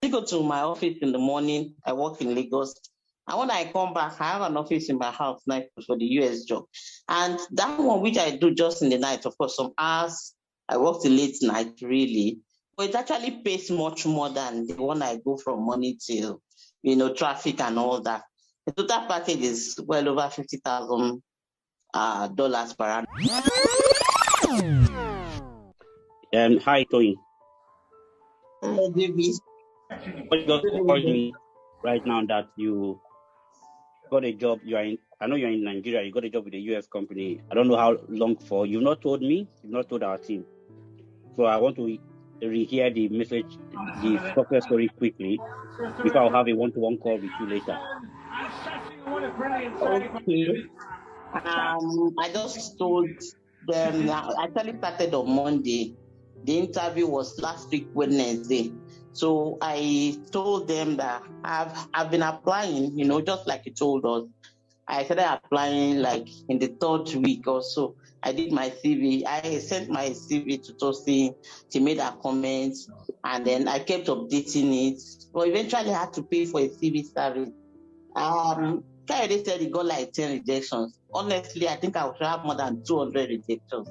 I go to my office in the morning. I work in Lagos. And when I come back, I have an office in my house now for the US job. And that one, which I do just in the night, of course, some hours, I work till late night, really. But it actually pays much more than the one I go from morning till, traffic and all that. The total package is well over $50,000 per annum. Hi, Tony. Hi, David. You just called me right now that you got a job. I know you're in Nigeria. You got a job with a US company. I don't know how long for. You've not told me. You've not told our team. So I want to rehear the message, the success story quickly before I'll have a one-to-one call with you later. Okay. I just told them. I actually started on Monday. The interview was last week, Wednesday. So I told them that I've been applying, just like you told us. I started applying like in the third week or so. I did my CV. I sent my CV to Tosin. She made her comments, and then I kept updating it. But eventually, I had to pay for a CV service. Kayode said he got like 10 rejections. Honestly, I think I would have more than 200 rejections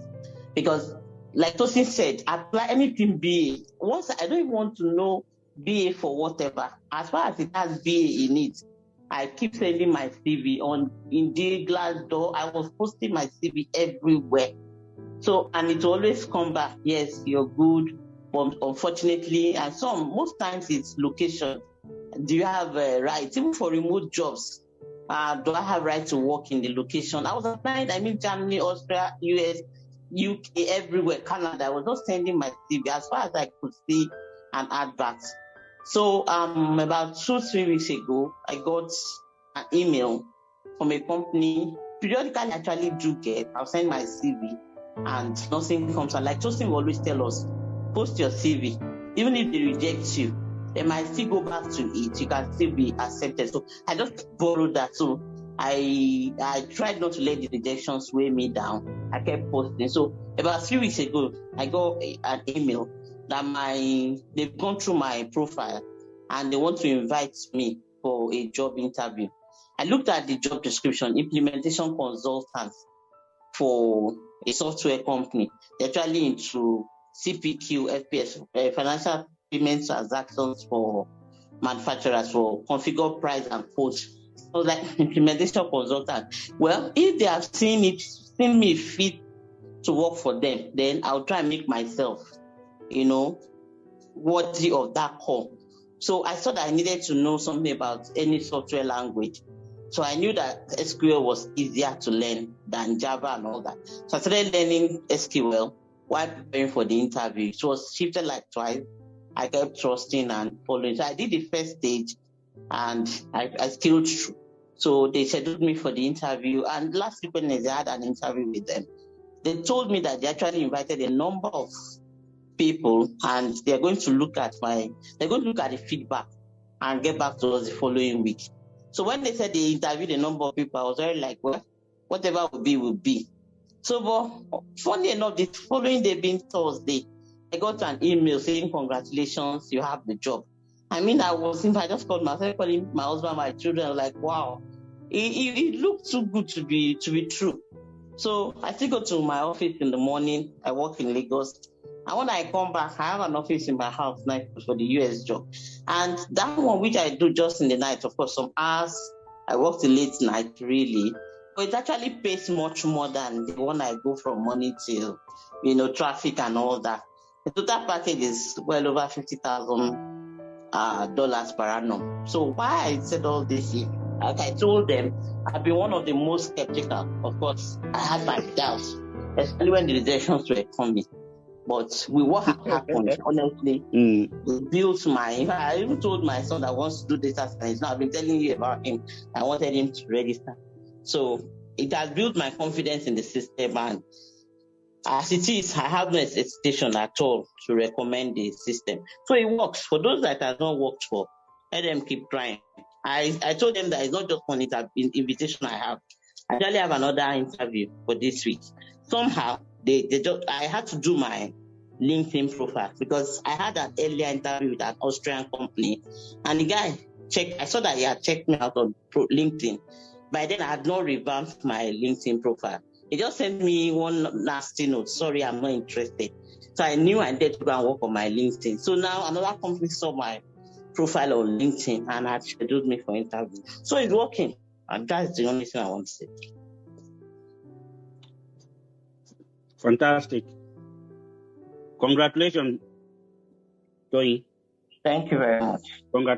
because, like Tosin said, apply anything BA. Once I don't even want to know BA for whatever. As far as it has BA in it, I keep sending my CV on Indeed, Glassdoor. I was posting my CV everywhere. So, and it always come back, yes, you're good, but unfortunately, and most times it's location. Do you have a right, even for remote jobs? Do I have right to work in the location? I was applying, Germany, Austria, US, UK, everywhere, Canada. I was just sending my CV as far as I could see an advert. So about 2-3 weeks ago, I got an email from a company. Periodically, I actually do get. I'll send my CV and nothing comes out. Like Justin will always tell us, post your CV. Even if they reject you, they might still go back to it. You can still be accepted. So I just borrowed that. So I tried not to let the rejections weigh me down. I kept posting. So about 3 weeks ago, I got an email that they've gone through my profile and they want to invite me for a job interview. I looked at the job description, implementation consultant for a software company. They're actually into CPQ, FPS, financial payment transactions for manufacturers for configure, price, and quote. So like implementation consultant. Well, if they have seen me fit to work for them, then I'll try and make myself, worthy of that call. So I thought I needed to know something about any software language. So I knew that SQL was easier to learn than Java and all that. So I started learning SQL while preparing for the interview. It was shifted like twice. I kept trusting and following. So I did the first stage and I scaled through. So they scheduled me for the interview. And last week when I had an interview with them, they told me that they actually invited a number of people and they're going to look at the feedback and get back to us the following week. So when they said they interviewed a number of people, I was very like, well, whatever will be. So, but funny enough, the following day being Thursday, I got an email saying, congratulations, you have the job. I just called myself, calling my husband, my children. I was like, wow, it looked too good to be true. So I still go to my office in the morning. I work in Lagos. And when I come back, I have an office in my house now for the US job. And that one, which I do just in the night, of course, some hours, I work till late night, really. But it actually pays much more than the one I go from morning till, traffic and all that. The total package is well over $50,000 per annum. So why I said all this here, like I told them, I've been one of the most skeptical. Of course, I had my doubts, especially when the rejections were coming. But with what happened, honestly, it built I even told my son that wants to do data science. Now I've been telling you about him. I wanted him to register. So it has built my confidence in the system, and as it is, I have no hesitation at all to recommend the system. So it works. For those that has not worked for, let them keep trying. I told them that it's not just one invitation I have. I actually have another interview for this week. Somehow, I had to do my LinkedIn profile because I had an earlier interview with an Austrian company, and the guy checked. I saw that he had checked me out on LinkedIn. By then, I had not revamped my LinkedIn profile. He just sent me one nasty note. Sorry, I'm not interested. So I knew I needed to go and work on my LinkedIn. So now another company saw my profile on LinkedIn and had scheduled me for interview. So it's working. And that's the only thing I want to say. Fantastic. Congratulations, Toyin. Thank you very much. Congratulations.